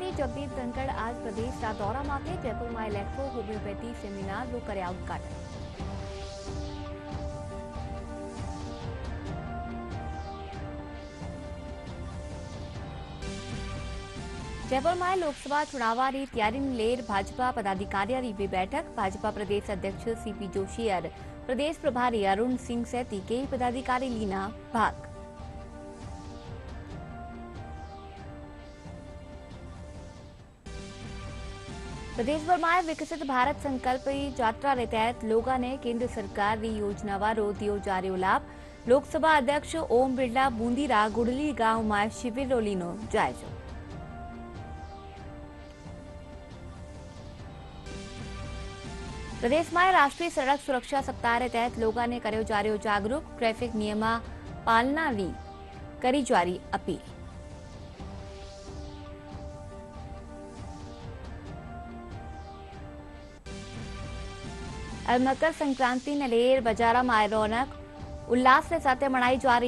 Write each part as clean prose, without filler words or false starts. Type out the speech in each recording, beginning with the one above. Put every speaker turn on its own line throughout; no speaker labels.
राष्ट्रपति जगदीप धनखड़ आज प्रदेश का दौरा माथे जयपुर में इलेक्ट्रो होम्योपैथी सेमिनार નું કર્યા ઉદ્ઘાટન। जयपुर में लोकसभा चुनावनी तैयारी लेर भाजपा पदाधिकारी की बैठक। भाजपा प्रदेश अध्यक्ष सीपी जोशी और प्रदेश प्रभारी अरुण सिंह सहित कई पदाधिकारी लीना भाग। प्रदेश भर में विकसित भारत संकल्प यात्रा के तहत लोगों ने केंद्र सरकार की योजना वालों दियो जा रह्यो लाभ। लोकसभा अध्यक्ष ओम बिरला बूंदीरा गुडली गांव में शिविर लीनो जायजो। प्रदेश में राष्ट्रीय सड़क सुरक्षा सप्ताह के तहत लोगों ने कर्यो जा रह्यो जागरूक। ट्रेफिक नियम पालना की करी जा रही अपील। मकर संक्रांति ने लेर बजारा में रौनक उल्लास के साथ मनायो जा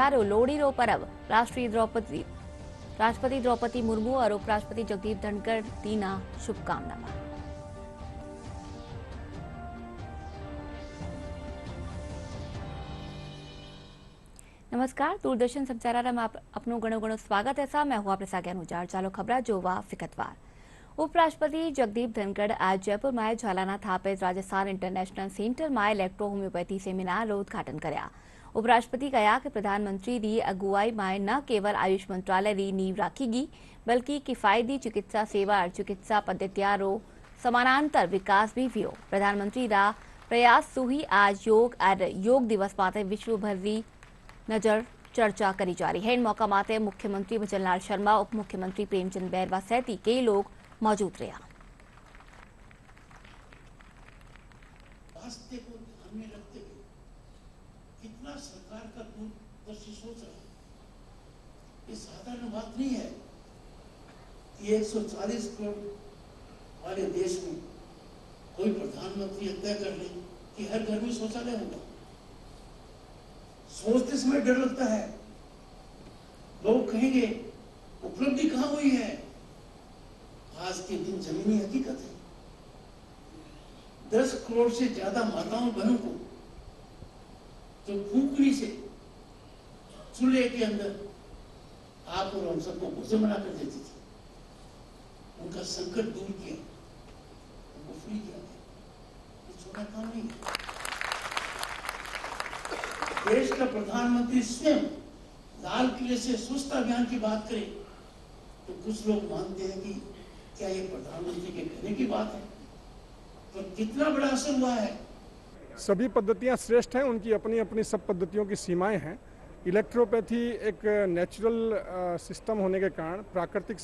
रह्यो लोहड़ी रो पर्व। राष्ट्रपति द्रौपदी मुर्मू और उपराष्ट्रपति जगदीप धनखड़ दीना शुभकामना। नमस्कार, दूरदर्शन समाचार में अपनो घणो घणो स्वागत है। मैं हूं आपरे सागे अनुजार। चालो खबरा जोवा विगतवार। उपराष्ट्रपति जगदीप धनखड़ आज जयपुर में झालाना थापित राजस्थान इंटरनेशनल सेंटर में इलेक्ट्रो होम्योपैथी सेमिनार નું उद्घाटन કર્યા। उपराष्ट्रपति कहा कि प्रधानमंत्री की अगुवाई में न केवल आयुष मंत्रालय की नींव राखीगी बल्कि किफायती चिकित्सा सेवा और चिकित्सा पद्धतियां रो समानांतर विकास भी हुयो। प्रधानमंत्री का प्रयास सुही आज योग और योग दिवस माते विश्व भर की नजर चर्चा करी जा रही है। इन मौका माते मुख्यमंत्री भजनलाल शर्मा, उप मुख्यमंत्री प्रेमचंद बैरवा सहित कई लोग मौजूद रहा।
स्वास्थ्य को ध्यान में रखते हुए कितना सरकार का दूरदर्शी सोच रहा है, ये साधारण बात नहीं है कि 140 करोड़ वाले देश में कोई प्रधानमंत्री तय कर ले कि हर घर में शौचालय होगा। सोचते समय डर लगता है, लोग कहेंगे उपलब्धि कहां हुई है। आज के दिन जमीनी हकीकत है। 10 करोड़ से ज्यादा माताओं बहनों को जो फूंकनी से चूल्हे के अंदर आप और हम सबको भोजन बनाकर देती थी, उनका संकट दूर किया, उनको फ्री किया। ये छोटा काम नहीं है। देश का प्रधानमंत्री स्वयं लाल किले से स्वच्छता अभियान की बात करे तो कुछ लोग मानते हैं कि क्या ये प्रधानमंत्री के कहने की बात है, तो कितना बड़ा असर हुआ है।
सभी पद्धतियां श्रेष्ठ हैं, उनकी अपनी अपनी सब पद्धतियों की सीमाएं हैं। इलेक्ट्रोपैथी एक नेचुरल सिस्टम होने के कारण, प्राकृतिक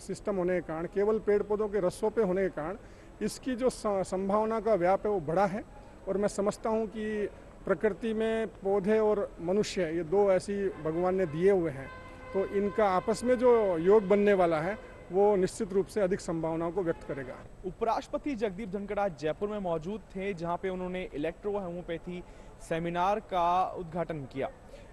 सिस्टम होने के कारण, केवल पेड़ पौधों के रसों पे होने के कारण इसकी जो संभावना का व्याप है वो बड़ा है। और मैं समझता हूँ कि प्रकृति में पौधे और मनुष्य ये दो ऐसी भगवान ने दिए हुए हैं, तो इनका आपस में जो योग बनने वाला है वो निश्चित रूप से अधिक संभावनाओं को व्यक्त करेगा।
उपराष्ट्रपति जगदीप धनखड़ आज जयपुर में मौजूद थे, जहां पे उन्होंने इलेक्ट्रो होम्योपैथी सेमिनार का उद्घाटन किया।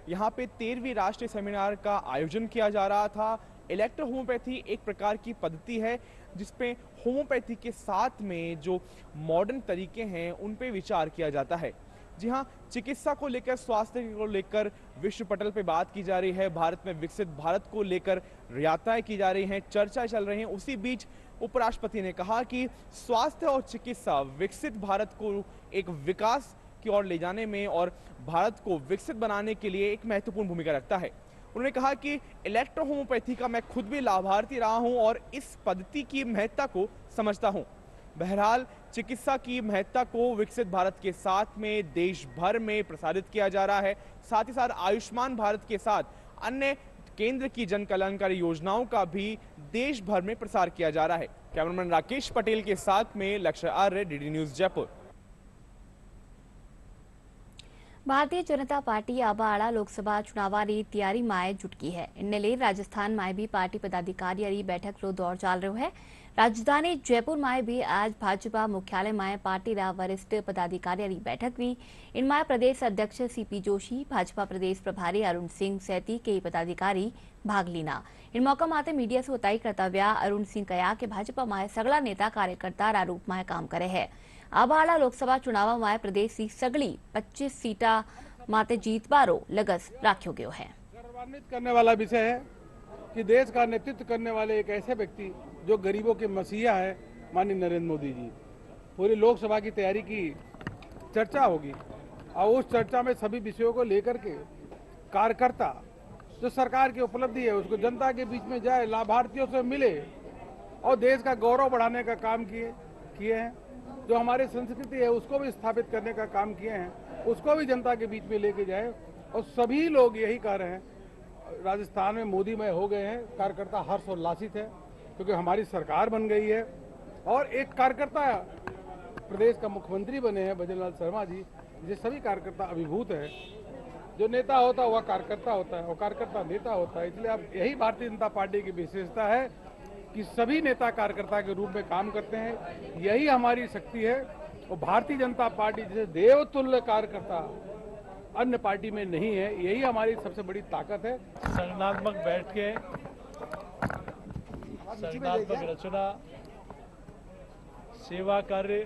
यहां पे 13वीं राष्ट्रीय सेमिनार का आयोजन किया जा रहा था। इलेक्ट्रो होम्योपैथी एक प्रकार की पद्धति है जिसपे होम्योपैथी के साथ में जो मॉडर्न तरीके हैं उन पे विचार किया जाता है। जी हाँ, चिकित्सा को लेकर, स्वास्थ्य को लेकर विश्व पटल पे बात की जा रही है। भारत में विकसित भारत को लेकर यात्राएं की जा रही हैं, चर्चाएं चल रही हैं। उसी बीच उपराष्ट्रपति ने कहा कि स्वास्थ्य और चिकित्सा विकसित भारत को एक विकास की ओर ले जाने में और भारत को विकसित बनाने के लिए एक महत्वपूर्ण भूमिका रखता है। उन्होंने कहा कि इलेक्ट्रो होम्योपैथी का मैं खुद भी लाभार्थी रहा हूं और इस पद्धति की महत्ता को समझता हूं। बहरहाल चिकित्सा की महत्ता को विकसित भारत के साथ में देश भर में प्रसारित किया जा रहा है। साथ ही साथ आयुष्मान भारत के साथ अन्य केंद्र की जन कल्याणकारी योजनाओं का भी देश भर में प्रसार किया जा रहा है। कैमरामैन राकेश पटेल के साथ में लक्ष्य आर्य, DD news Jaipur.
Bharatiya Janata party આબાળા Lok Sabha ચુનાવની તૈયારીમાં जुटकी है। इनने ले राजस्थान में भी पार्टी पदाधिकारी बैठक रो दौर चाल रहो है। राजधानी जयपुर में भी आज भाजपा मुख्यालय में पार्टी वरिष्ठ पदाधिकारी बैठक हुई। इनमें प्रदेश अध्यक्ष सीपी जोशी, भाजपा प्रदेश प्रभारी अरुण सिंह सैती के पदाधिकारी भाग लीना। इन मौका माते मीडिया से उताई करता व्या अरुण सिंह कहा कि भाजपा में सगला नेता कार्यकर्ता रूप में काम करे है। आबाला लोकसभा चुनाव में प्रदेश की सगली 25 सीटा माते जीतवारो लगस राख्यो गयो है।
गौरवान्वित करने वाला विषय है कि देश का नेतृत्व करने वाले एक ऐसे व्यक्ति जो गरीबों के मसीहा है, माननीय नरेंद्र मोदी जी, पूरी लोकसभा की तैयारी की चर्चा होगी और उस चर्चा में सभी विषयों को लेकर के कार्यकर्ता जो सरकार की उपलब्धि है उसको जनता के बीच में जाए, लाभार्थियों से मिले और देश का गौरव बढ़ाने का काम किए हैं। जो हमारी संस्कृति है उसको भी स्थापित करने का काम किए हैं, उसको भी जनता के बीच में लेके जाए। और सभी लोग यही कह रहे हैं, राजस्थान में मोदीमय हो गए हैं, कार्यकर्ता हर्षोल्लासित है क्योंकि हमारी सरकार बन गई है और एक कार्यकर्ता प्रदेश का मुख्यमंत्री बने हैं भजनलाल शर्मा जी, जिसे सभी कार्यकर्ता अभिभूत है। जो नेता होता है वह कार्यकर्ता होता है और कार्यकर्ता नेता होता है। इसलिए अब यही भारतीय जनता पार्टी की विशेषता है कि सभी नेता कार्यकर्ता के रूप में काम करते हैं, यही हमारी शक्ति है। और भारतीय जनता पार्टी जैसे देवतुल्य कार्यकर्ता अन्य पार्टी में नहीं है, यही हमारी सबसे बड़ी ताकत है।
संगठनात्मक बैठ के संगठनात्मक रचना, सेवा कार्य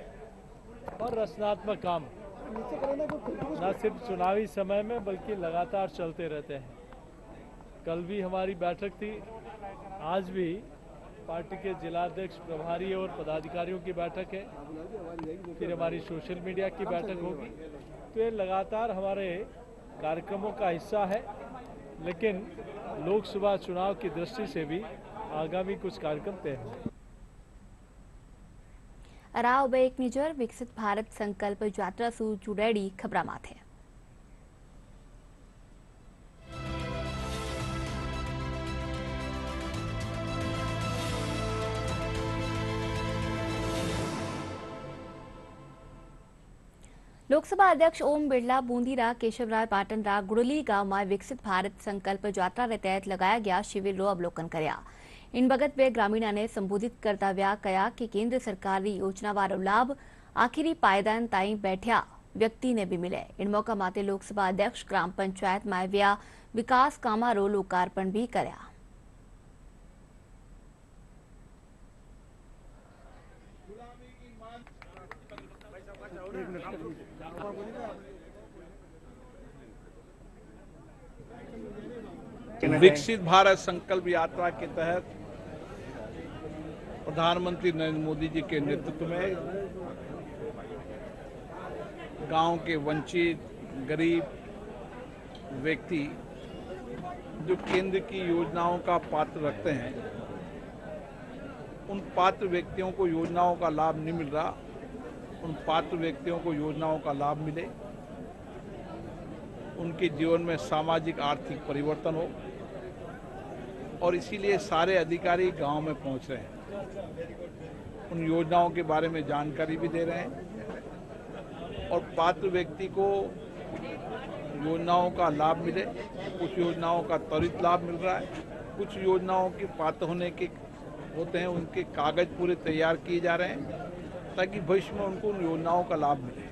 और रचनात्मक काम न सिर्फ चुनावी समय में बल्कि लगातार चलते रहते हैं। कल भी हमारी बैठक थी, आज भी पार्टी के जिलाध्यक्ष, प्रभारी और पदाधिकारियों की बैठक है, फिर हमारी सोशल मीडिया की बैठक होगी। तो ये लगातार हमारे कार्यक्रमों का हिस्सा है, लेकिन लोकसभा चुनाव की दृष्टि से भी आगामी कुछ कार्यक्रम तय हैं।
राव एक निजर विकसित भारत संकल्प यात्रा सु जुड़ेड़ी खबरा माथे। लोकसभा अध्यक्ष ओम बिरला बूंदीरा केशवराय पाटनरा गुड़ली गांव में विकसित भारत संकल्प यात्रा के तहत लगाया गया शिविर रो अवलोकन करया। इन बगत वे ग्रामीणा ने संबोधित करता व्या कहा कि केंद्र सरकार की योजना वारो लाभ आखिरी पायदान ताई बैठा व्यक्ति ने भी मिले। इन मौका माते लोकसभा अध्यक्ष ग्राम पंचायत में व्या विकास कामा रो लोकार्पण भी करया।
विकसित भारत संकल्प यात्रा के तहत प्रधानमंत्री नरेंद्र मोदी जी के नेतृत्व में गांव के वंचित गरीब व्यक्ति जो केंद्र की योजनाओं का पात्र रखते हैं, उन पात्र व्यक्तियों को योजनाओं का लाभ नहीं मिल रहा, उन पात्र व्यक्तियों को योजनाओं का लाभ मिले, उनके जीवन में सामाजिक आर्थिक परिवर्तन हो। और इसीलिए सारे अधिकारी गांव में पहुंच रहे हैं, उन योजनाओं के बारे में जानकारी भी दे रहे हैं और पात्र व्यक्ति को योजनाओं का लाभ मिले। कुछ योजनाओं का त्वरित लाभ मिल रहा है, कुछ योजनाओं के पात्र होने के होते हैं, उनके कागज पूरे तैयार किए जा रहे हैं ताकि भविष्य में उनको उन योजनाओं का लाभ मिले।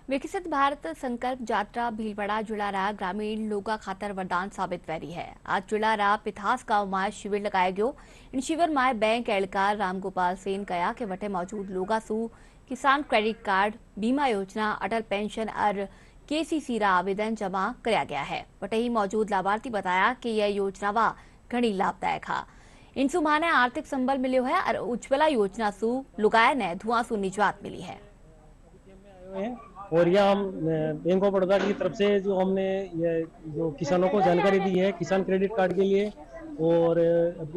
विकसित भारत संकल्प यात्रा भीलवाड़ा जुलारा ग्रामीण लोगा खातर वरदान साबित वैरी है। आज जुलारा पिथास गांव में शिविर लगाया गयो। इन शिविर में बैंक एहलकार रामगोपाल सेन कहा कि वटे मौजूद लोगा सु किसान क्रेडिट कार्ड, बीमा योजना, अटल पेंशन और केसीसी रा आवेदन जमा कराया गया है। वटे ही मौजूद लाभार्थी बताया कि यह योजना घनी लाभदायक है। इनसु माने आर्थिक संबल मिलो है और उज्ज्वला योजना सु लुगाए ने धुआं सु निजात मिली है।
और यह हम बैंक ऑफ बड़ौदा की तरफ से जो हमने ये जो किसानों को जानकारी दी है किसान क्रेडिट कार्ड के लिए, और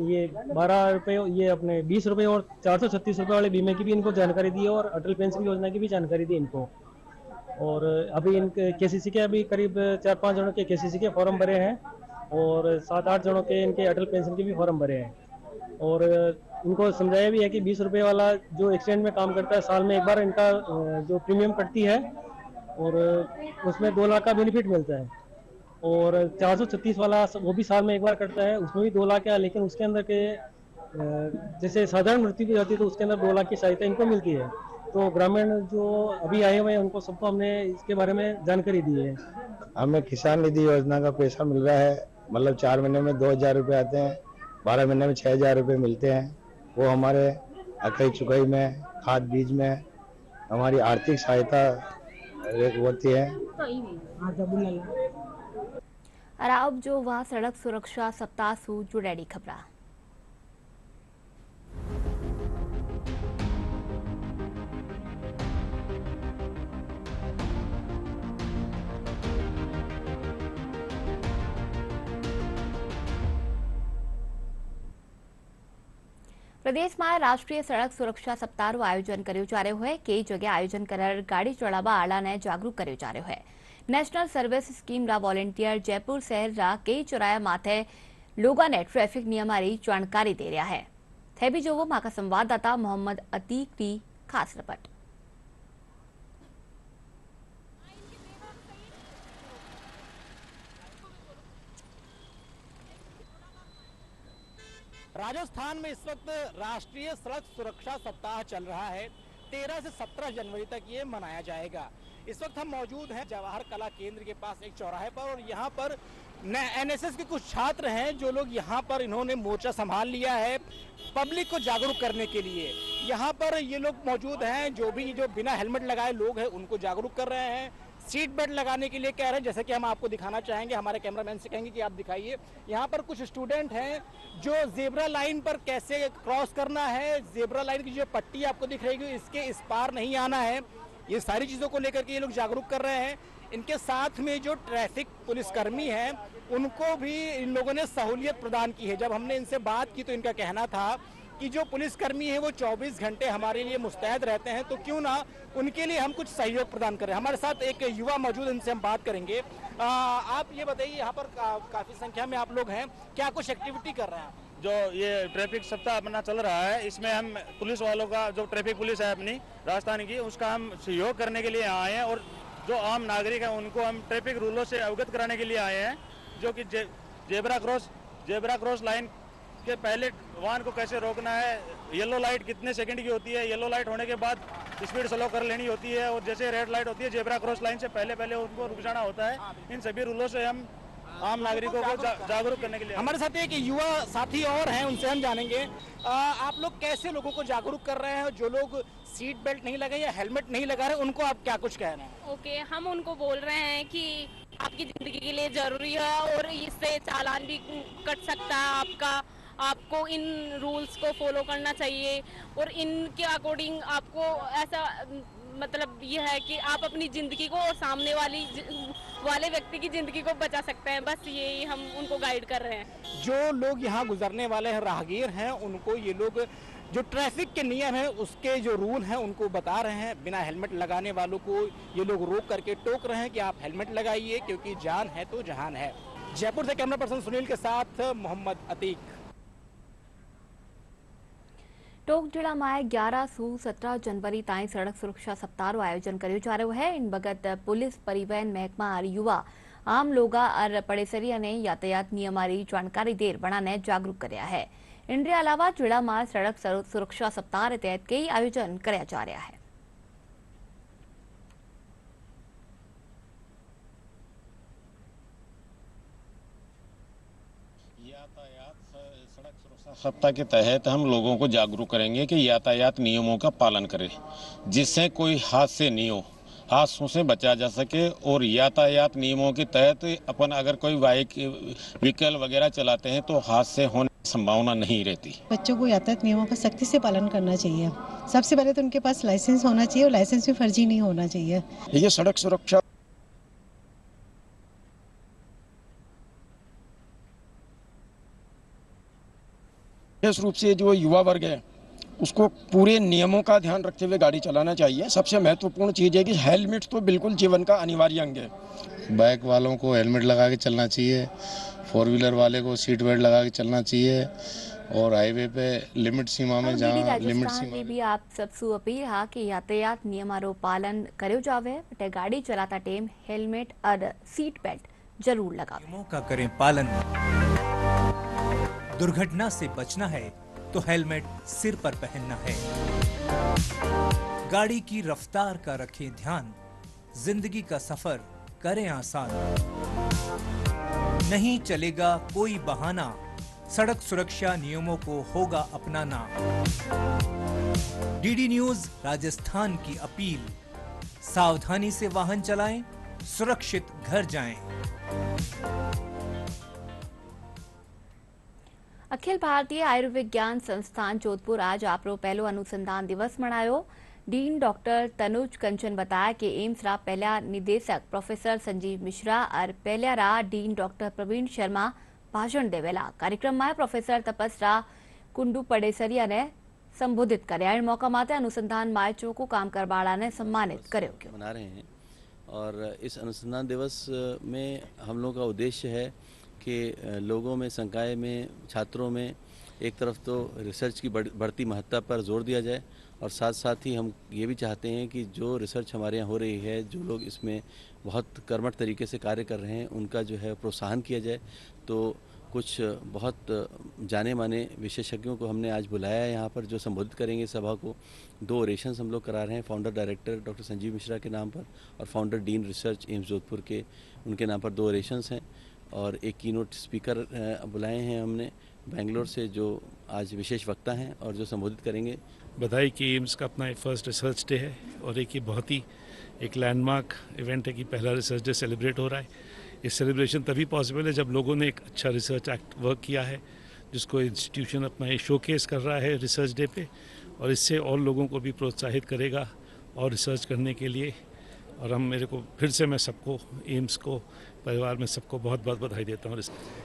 ये 12 रुपये, ये अपने 20 रुपये और 436 रुपये वाले बीमे की भी इनको जानकारी दी है और अटल पेंशन योजना की भी जानकारी दी इनको। और अभी इनके केसीसी के अभी करीब 4-5 जनों के केसीसी के फॉर्म भरे हैं और 7-8 जनों के इनके अटल पेंशन के भी फॉर्म भरे हैं। और इनको समझाया भी है कि 20 रुपये वाला जो एक्सचेंज में काम करता है, साल में एक बार इनका जो प्रीमियम कटती है और उसमें 2 लाख का बेनिफिट मिलता है। और 436 वाला वो भी साल में एक बार कटता है, उसमें भी 2 लाख है, लेकिन उसके अंदर के जैसे साधारण मृत्यु भी जाती है तो उसके अंदर 2 लाख की सहायता इनको मिलती है। तो ग्रामीण जो अभी आए हुए हैं उनको सबको हमने इसके बारे में जानकारी दी है।
हमें किसान निधि योजना का पैसा मिल रहा है, मतलब 4 महीने में 2,000 रुपये आते हैं, 12 महीने में 6,000 रुपये मिलते हैं। वो हमारे अकई चुकई में, खाद बीज में हमारी आर्थिक सहायता होती है।
अराब जो वह सड़क सुरक्षा सप्ताह सू जुड़ेड़ी खबरा। प्रदेश में राष्ट्रीय सड़क सुरक्षा सप्ताह आयोजन कर्यो जा रह्यो है। कई जगह आयोजन कर गाड़ी चलावा आला ने जागरूक कर्यो जा रह्यो है। नेशनल सर्विस स्कीम रा वॉलंटियर जयपुर शहर रा कई चौराया माथे लोगों ने ट्रैफिक नियम री जानकारी दे रहा है। थे भी जोवो मां का संवाददाता मोहम्मद अतीक की खास रिपोर्ट।
राजस्थान में इस वक्त राष्ट्रीय सड़क सुरक्षा सप्ताह चल रहा है। 13 से 17 जनवरी तक ये मनाया जाएगा। इस वक्त हम मौजूद हैं जवाहर कला केंद्र के पास एक चौराहे पर, और यहाँ पर एनएसएस के कुछ छात्र हैं जो लोग यहाँ पर इन्होंने मोर्चा संभाल लिया है पब्लिक को जागरूक करने के लिए। यहाँ पर ये लोग मौजूद हैं, जो बिना हेलमेट लगाए लोग हैं उनको जागरूक कर रहे हैं। सीट बेल्ट लगाने के लिए कह रहे हैं, जैसे कि हम आपको दिखाना चाहेंगे, हमारे कैमरामैन से कहेंगे कि आप दिखाइए। यहाँ पर कुछ स्टूडेंट हैं जो जेब्रा लाइन पर कैसे क्रॉस करना है, जेब्रा लाइन की जो पट्टी आपको दिख रही है इसके इस पार नहीं आना है, ये सारी चीज़ों को लेकर के ये लोग जागरूक कर रहे हैं। इनके साथ में जो ट्रैफिक पुलिसकर्मी हैं उनको भी इन लोगों ने सहूलियत प्रदान की है। जब हमने इनसे बात की तो इनका कहना था कि जो पुलिसकर्मी है वो 24 घंटे हमारे लिए मुस्तैद रहते हैं, तो क्यों ना उनके लिए हम कुछ सहयोग प्रदान करें। हमारे साथ एक युवा मौजूद, इनसे हम बात करेंगे। आप ये बताइए, यहाँ पर काफी संख्या में आप लोग हैं, क्या कुछ एक्टिविटी कर रहे हैं?
जो ये ट्रैफिक सप्ताह अपना चल रहा है, इसमें हम पुलिस वालों का, जो ट्रैफिक पुलिस है अपनी राजस्थान की, उसका हम सहयोग करने के लिए आए हैं। और जो आम नागरिक हैं उनको हम ट्रैफिक रूलों से अवगत कराने के लिए आए हैं, जो कि जेब्रा क्रॉस लाइन के पहले वाहन को कैसे रोकना है, येलो लाइट कितने सेकंड की होती है, येलो लाइट होने के बाद स्पीड स्लो कर लेनी होती है, और जैसे रेड लाइट होती है जेब्रा क्रॉस लाइन से पहले उनको रुक जाना होता है। इन सभी रूलों से हम आम नागरिकों को जागरूक करने के लिए।
हमारे साथ एक युवा साथी और हैं, उनसे हम जानेंगे आप लोग कैसे लोगों को जागरूक कर रहे हैं। जो लोग सीट बेल्ट नहीं लगाए या हेलमेट नहीं लगा रहे उनको आप क्या कुछ कह रहे हैं?
ओके, हम उनको बोल रहे हैं कि आपकी जिंदगी के लिए जरूरी है और इससे चालान भी कट सकता है आपको इन रूल्स को फॉलो करना चाहिए, और इनके अकॉर्डिंग आपको ऐसा मतलब ये है कि आप अपनी जिंदगी को और सामने वाले व्यक्ति की जिंदगी को बचा सकते हैं। बस यही हम उनको गाइड कर रहे हैं।
जो लोग यहाँ गुजरने वाले हैं, राहगीर हैं, उनको ये लोग जो ट्रैफिक के नियम हैं उसके जो रूल हैं उनको बता रहे हैं। बिना हेलमेट लगाने वालों को ये लोग रोक करके टोक रहे हैं कि आप हेलमेट लगाइए, क्योंकि जान है तो जहान है। जयपुर से कैमरा पर्सन सुनील के साथ मोहम्मद अतीक।
टोंक जिला में 11 से 17 जनवरी ताईं सड़क सुरक्षा सप्ताह आयोजन कर्यो जा रह्यो है। इन बगत पुलिस, परिवहन महकमा और युवा आम लोगा और पड़ेसरिया ने यातायात नियम की जानकारी देर बना ने जागरूक करया है। इनके अलावा जिला में सड़क सुरक्षा सप्ताह तहत कई आयोजन कर्या जा रहा है।
सड़क सुरक्षा सप्ताह के तहत हम लोगों को जागरूक करेंगे कि यातायात नियमों का पालन करें, जिससे कोई हादसे नहीं हो, हादसों से बचा जा सके। और यातायात नियमों के तहत अपन अगर कोई व्हीकल वगैरह चलाते हैं तो हादसे होने की संभावना नहीं रहती।
बच्चों को यातायात नियमों का सख्ती से पालन करना चाहिए। सबसे पहले तो उनके पास लाइसेंस होना चाहिए, और लाइसेंस भी फर्जी नहीं होना चाहिए।
ये सड़क सुरक्षा विशेष रूप से जो युवा वर्ग है उसको पूरे नियमों का ध्यान रखते हुए गाड़ी चलाना चाहिए। सबसे महत्वपूर्ण चीज़ है कि हेलमेट तो बिल्कुल जीवन का अनिवार्य अंग है।
बाइक वालों को हेलमेट लगा के चलना चाहिए, 4 व्हीलर वाले को सीट बेल्ट लगा के चलना चाहिए,
और हाईवे पे लिमिट सीमा में जहाँ लिमिट सीमा
भी आप सबसे अपील हा कि यातायात नियमारो पालन कर्यो जावे बटे गाड़ी चलाता टेम हेलमेट और सीट बेल्ट जरूर लगावे।
नियमों का करें पालन। दुर्घटना से बचना है तो हेलमेट सिर पर पहनना है। गाड़ी की रफ्तार का रखें ध्यान, जिंदगी का सफर करें आसान। नहीं चलेगा कोई बहाना, सड़क सुरक्षा नियमों को होगा अपनाना। डीडी न्यूज राजस्थान की अपील, सावधानी से वाहन चलाएं, सुरक्षित घर जाएं।
अखिल भारतीय आयुर्विज्ञान संस्थान जोधपुर आज आपरो पहलो अनुसंधान दिवस मनायो। डीन डॉक्टर तनुज कंचन बताया कि एम्स रा पहला निदेशक प्रोफेसर संजीव मिश्रा और पहला रा डीन डॉक्टर प्रवीण शर्मा भाषण देवेला। कार्यक्रम में प्रोफेसर तपस्रा कुंडू पडेसरिया ने संबोधित कर्या। इन मौका माते अनुसंधान में चोखो काम करवाड़ा ने सम्मानित कर्यो।
मना रहे हैं और इस अनुसंधान दिवस में हम लोगों का उद्देश्य है कि लोगों में, संकाय में, छात्रों में एक तरफ तो रिसर्च की बढ़ती महत्ता पर जोर दिया जाए और साथ साथ ही हम ये भी चाहते हैं कि जो रिसर्च हमारे यहाँ हो रही है, जो लोग इसमें बहुत कर्मठ तरीके से कार्य कर रहे हैं, उनका जो है प्रोत्साहन किया जाए। तो कुछ बहुत जाने माने विशेषज्ञों को हमने आज बुलाया है यहाँ पर, जो संबोधित करेंगे सभा को। 2 ओरेशंस हम लोग करा रहे हैं, founder director doctor Sanjeev Mishra के नाम पर और founder dean research AIIMS Jodhpur के, उनके नाम पर 2 ओरेशंस हैं और एक कीनोट स्पीकर बुलाए हैं हमने बेंगलोर से, जो आज विशेष वक्ता हैं और जो संबोधित करेंगे।
बधाई कि एम्स का अपना फर्स्ट रिसर्च डे है और एक ये बहुत ही एक लैंडमार्क इवेंट है कि पहला रिसर्च डे सेलिब्रेट हो रहा है। ये सेलिब्रेशन तभी पॉसिबल है जब लोगों ने एक अच्छा रिसर्च एक्ट वर्क किया है, जिसको इंस्टीट्यूशन अपना ये शोकेस कर रहा है रिसर्च डे पे, और इससे और लोगों को भी प्रोत्साहित करेगा और रिसर्च करने के लिए। और मेरे को फिर से मैं सबको, एम्स को, परिवार में सबको बहुत बहुत बधाई देता हूँ।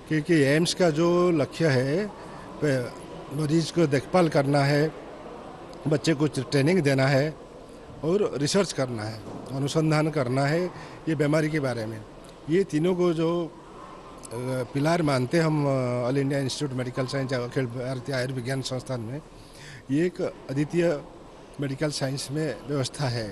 क्योंकि एम्स का जो लक्ष्य है मरीज को देखभाल करना है, बच्चे को ट्रेनिंग देना है और रिसर्च करना है, अनुसंधान करना है ये बीमारी के बारे में। ये तीनों को जो पिलार मानते हम All India Institute Medical Science Akhil Bharatiya Ayurvigyan संस्थान में, ये एक अद्वितीय मेडिकल साइंस में व्यवस्था है।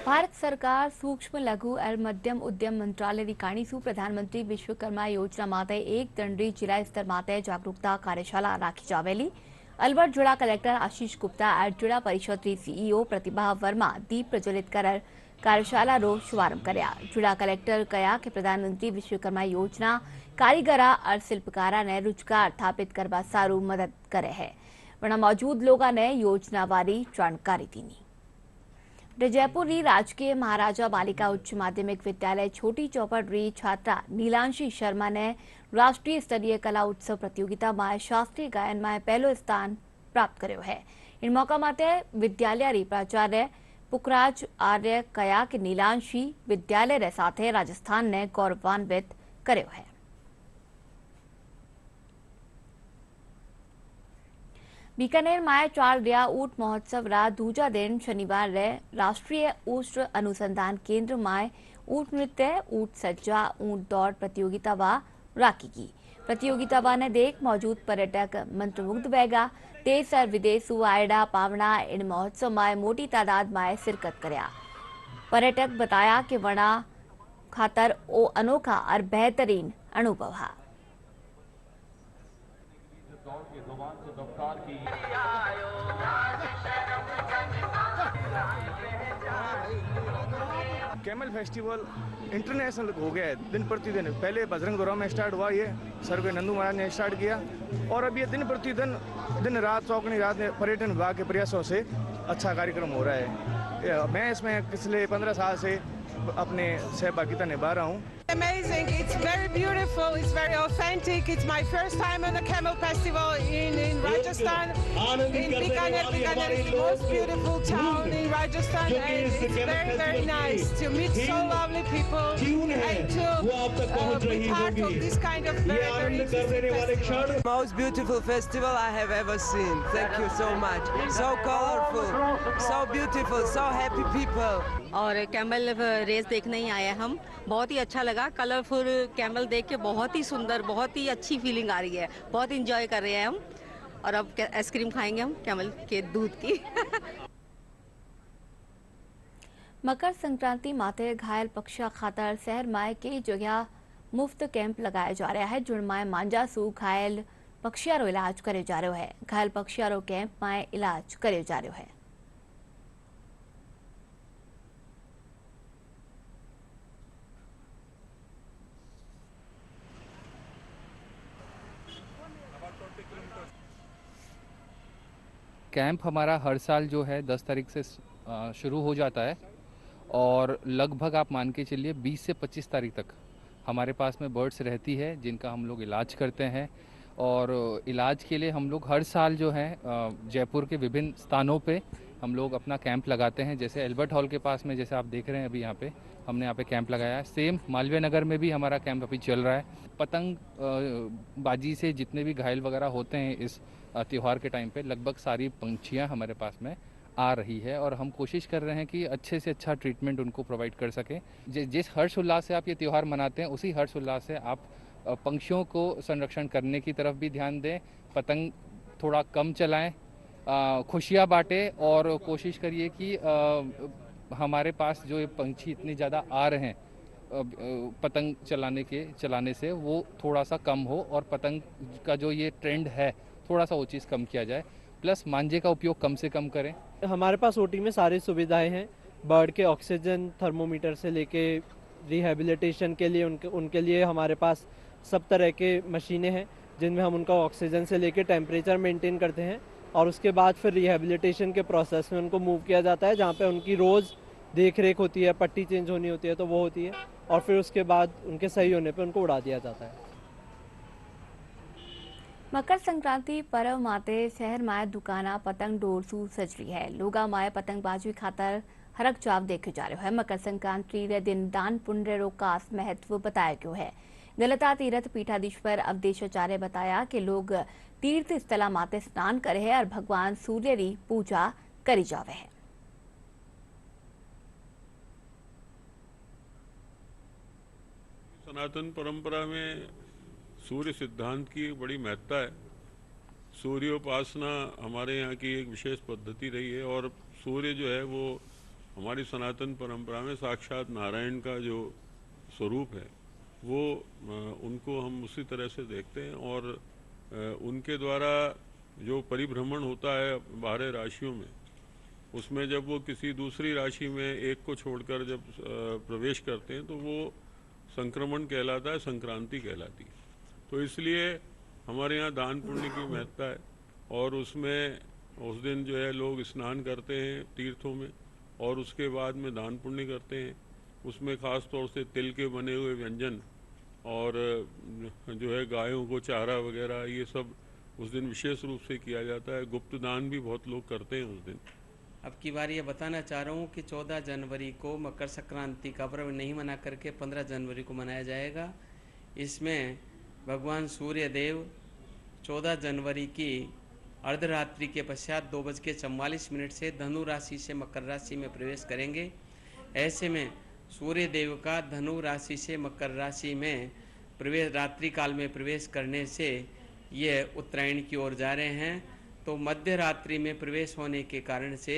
भारत सरकार सूक्ष्म लघु और मध्यम उद्यम मंत्रालय की काणीसु प्रधानमंत्री विश्वकर्मा योजना माटे एक दंडी जिला स्तर माटे जागरूकता कार्यशाला राखी जावेली। अलवर जिला कलेक्टर आशीष गुप्ता और जिला परिषद की सीईओ प्रतिभा वर्मा दीप प्रज्वलित कर कार्यशाला रो शुभारंभ कर्या। जिला कलेक्टर कहा कि प्रधानमंत्री विश्वकर्मा योजना कारीगरा और शिल्पकारा ने रोजगार स्थापित करवा सारू मदद करे है। वरना मौजूद लोगों ने योजना वाली जानकारी दी। जयपुर की राजकीय महाराजा बालिका उच्च माध्यमिक विद्यालय छोटी चौपड़ री छात्रा नीलांशी शर्मा ने राष्ट्रीय स्तरीय कला उत्सव प्रतियोगिता में शास्त्रीय गायन में पहलो स्थान प्राप्त कर्यो है। इन मौका माटे विद्यालय री प्राचार्य पुखराज आर्य कया कि नीलांशी विद्यालय रे साथे राजस्थान ने गौरवान्वित कर्यो है। बीकानेर में चाल रहा ऊंट महोत्सव रा दूजा दिन शनिवार रे राष्ट्रीय ऊंट अनुसंधान केंद्र में ऊंट नृत्य, ऊंट सज्जा, ऊंट दौड़ प्रतियोगिता वा राखी की। प्रतियोगिता वा ने देख मौजूद पर्यटक मंत्रमुग्ध बैगा। देश और विदेश आयडा पावना इन महोत्सव में मोटी तादाद में शिरकत कर्या। पर्यटक बताया कि वना खातर ओ अनोखा और बेहतरीन अनुभव है।
कैमल फेस्टिवल इंटरनेशनल हो गया है दिन प्रतिदिन। पहले बजरंग दौरा में स्टार्ट हुआ, ये सर्वे नंदू महाराज ने स्टार्ट किया और अब ये दिन प्रतिदिन, दिन रात, चौकनी रात में पर्यटन विभाग के प्रयासों से अच्छा कार्यक्रम हो रहा है। मैं इसमें पिछले 15 साल से अपने सहभागिता निभा रहा हूँ।
Amazing! It's very beautiful. It's very authentic. It's my first time on the Camel Festival in Rajasthan, in Bikaner. Bikaner is the most beautiful town in Rajasthan, and it's very, very nice to meet so lovely people and to be part of this kind of very, very interesting festival.
Most beautiful festival I have ever seen. Thank you so much. So colorful, so beautiful, so happy people.
और camel race देखने ही आए हम, बहुत ही अच्छा लगा। Colourful camel देख के बहुत ही सुंदर, बहुत
बहुत ही अच्छी फीलिंग आ रही है, बहुत इंजॉय कर रहे हैं हम। और अब आइसक्रीम खाएंगे हम कैमल के दूध की।
मकर संक्रांति माते घायल पक्षियों खातर शहर में कई जगह मुफ्त कैंप लगाया जा रहा है, जिनमें मांजा सू घायल पक्षियों इलाज करे जा रहा है। घायल पक्षियों कैंप में इलाज करे जा रहा है।
कैंप हमारा हर साल जो है 10 तारीख से शुरू हो जाता है और लगभग आप मान के चलिए 20 से 25 तारीख तक हमारे पास में बर्ड्स रहती है जिनका हम लोग इलाज करते हैं। और इलाज के लिए हम लोग हर साल जो है जयपुर के विभिन्न स्थानों पे हम लोग अपना कैंप लगाते हैं। जैसे एल्बर्ट हॉल के पास में जैसे आप देख रहे हैं अभी यहाँ पे हमने यहाँ पे कैंप लगाया है। सेम मालवीय नगर में भी हमारा कैंप अभी चल रहा है। पतंग बाजी से जितने भी घायल वगैरह होते हैं इस त्यौहार के टाइम पे लगभग सारी पंछियाँ हमारे पास में आ रही है और हम कोशिश कर रहे हैं कि अच्छे से अच्छा ट्रीटमेंट उनको प्रोवाइड कर सकें। जिस हर्ष उल्लास से आप ये त्यौहार मनाते हैं उसी हर्ष उल्लास से आप पंछियों को संरक्षण करने की तरफ भी ध्यान दें, पतंग थोड़ा कम चलाएं, खुशियाँ बांटें और कोशिश करिए कि हमारे पास जो ये पंछी इतने ज़्यादा आ रहे हैं पतंग चलाने से वो थोड़ा सा कम हो और पतंग का जो ये ट्रेंड है थोड़ा सा वो चीज़ कम किया जाए। प्लस मांझे का उपयोग कम से कम करें।
हमारे पास ओटी में सारी सुविधाएं हैं, बर्ड के ऑक्सीजन थर्मोमीटर से लेके रिहेबिलिटेशन के लिए उनके लिए हमारे पास सब तरह के मशीनें हैं जिनमें हम उनका ऑक्सीजन से लेके टेम्परेचर मेंटेन करते हैं और उसके बाद फिर रिहेबिलिटेशन के प्रोसेस में उनको मूव किया जाता है जहाँ पे उनकी रोज़ देख रेख होती है, पट्टी चेंज होनी होती है तो वो होती है और फिर उसके बाद उनके सही होने पे उनको उड़ा दिया जाता है।
मकर संक्रांति पर्व माते शहर में दुकाना पतंग डोर सू सज रही है। लोगा माए पतंगबाजी खातर हरक चाव देखे जा रहे है। मकर संक्रांति रे दिन दान पुण्य रो खास महत्व बताया गयो है। गलता तीर्थ पीठाधीश्वर अवधेशाचार्य बताया कि लोग तीर्थ स्थला माते स्नान करे है और भगवान सूर्य री पूजा करी जावे है।
सनातन परंपरा में सूर्य सिद्धांत की बड़ी महत्ता है। सूर्योपासना हमारे यहाँ की एक विशेष पद्धति रही है और सूर्य जो है वो हमारी सनातन परंपरा में साक्षात नारायण का जो स्वरूप है वो उनको हम उसी तरह से देखते हैं और उनके द्वारा जो परिभ्रमण होता है 12 राशियों में उसमें जब वो किसी दूसरी राशि में एक को छोड़कर जब प्रवेश करते हैं तो वो संक्रमण कहलाता है, संक्रांति कहलाती है। तो इसलिए हमारे यहाँ दान पुण्य की महत्ता है और उसमें उस दिन जो है लोग स्नान करते हैं तीर्थों में और उसके बाद में दान पुण्य करते हैं। उसमें ख़ास तौर से तिल के बने हुए व्यंजन और जो है गायों को चारा वगैरह ये सब उस दिन विशेष रूप से किया जाता है। गुप्त दान भी बहुत लोग करते हैं उस दिन।
अब की बार ये बताना चाह रहा हूँ कि 14 जनवरी को मकर संक्रांति का पर्व नहीं मना करके 15 जनवरी को मनाया जाएगा। इसमें भगवान सूर्य देव 14 जनवरी की अर्धरात्रि के पश्चात 2:44 से धनु राशि से मकर राशि में प्रवेश करेंगे। ऐसे में सूर्य देव का धनु राशि से मकर राशि में प्रवेश रात्रि काल में प्रवेश करने से ये उत्तरायण की ओर जा रहे हैं। तो मध्य रात्रि में प्रवेश होने के कारण से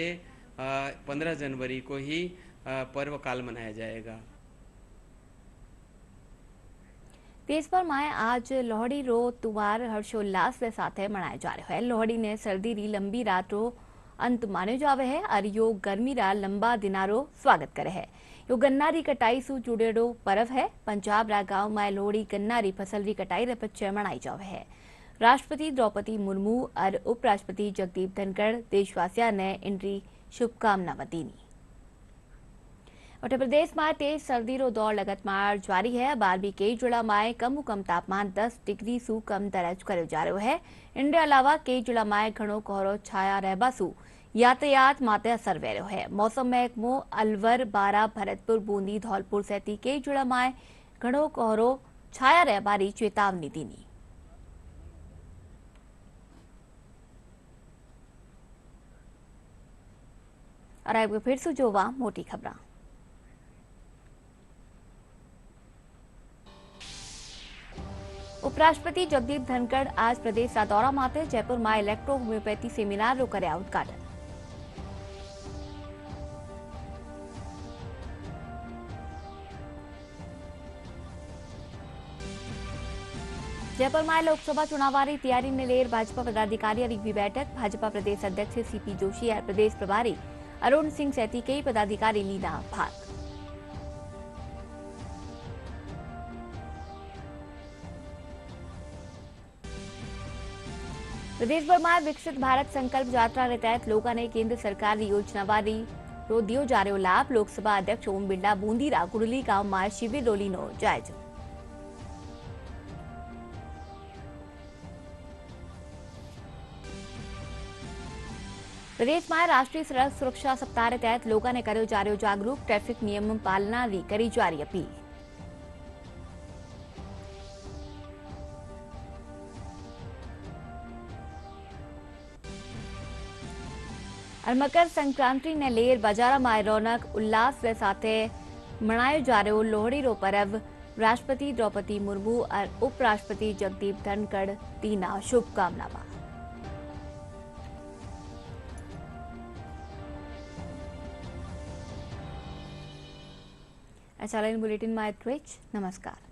15 जनवरी को ही पर्व काल मनाया जाएगा।
देश भर में आज लोहड़ी रो त्योहार हर्षोल्लास के साथ मनाया जा रहा है। लोहड़ी ने सर्दी री लंबी रात रो अंत माने जावे है और यो गर्मी रा लंबा दिना रो स्वागत करे है। यो गन्ना री कटाई सु जुड़ेड़ो पर्व है। पंजाब रा गांव में लोहड़ी गन्ना री फसल री कटाई रे पछे मनाई जावे है। राष्ट्रपति द्रौपदी मुर्मू और उपराष्ट्रपति जगदीप धनखड़ देशवासियों ने इनकी शुभकामनाएं दीनी। उत्तर प्रदेश में तेज सर्दी रो दौर लगातार जारी है। 12 कई जिला में कम तापमान 10 डिग्री सु कम दर्ज करो जा रहा है। इनके अलावा कई जिला में घणो कोहरो छाया रहबा सु यातायात माते असर वेरो है। मौसम महकमो अलवर, बारा, भरतपुर, बूंदी, धौलपुर सहित कई जिला में घणो कोहरो छाया रहबा री चेतावनी दीनी। और अब फिर से जोवा मोटी खबरां। उपराष्ट्रपति जगदीप धनखड़ आज प्रदेश रा दौरा माटे जयपुर में इलेक्ट्रो होमियोपैथी सेमिनार रो कर्या उद्घाटन। जयपुर में लोकसभा चुनावारी तैयारी ने लेर भाजपा पदाधिकारी की बैठक। भाजपा प्रदेश अध्यक्ष सीपी जोशी और प्रदेश प्रभारी अरुण सिंह सैती कई पदाधिकारी लीना भाग। प्रदेश भर में विकसित भारत संकल्प यात्रा के तहत लोगों ने केंद्र सरकार की योजना वाली रो दियो जा रह्यो लाभ। लोकसभा अध्यक्ष ओम बिरला बूंदीरा गुड़ली गांव में शिविर रो लीनो जायजो। प्रदेश में राष्ट्रीय सड़क सुरक्षा सप्ताह के तहत लोगों ने कर्यो जा रह्यो जागरूक। ट्रैफिक नियम पालना की करी जा रही अपील। और मकर संक्रांति ने लेर बाजारा में रौनक उल्लास के साथ मनायो जा रह्यो लोहड़ी रो पर्व। राष्ट्रपति द्रौपदी मुर्मू और उपराष्ट्रपति जगदीप धनखड़ तीना शुभकामना। बुलेटिन में नमस्कार।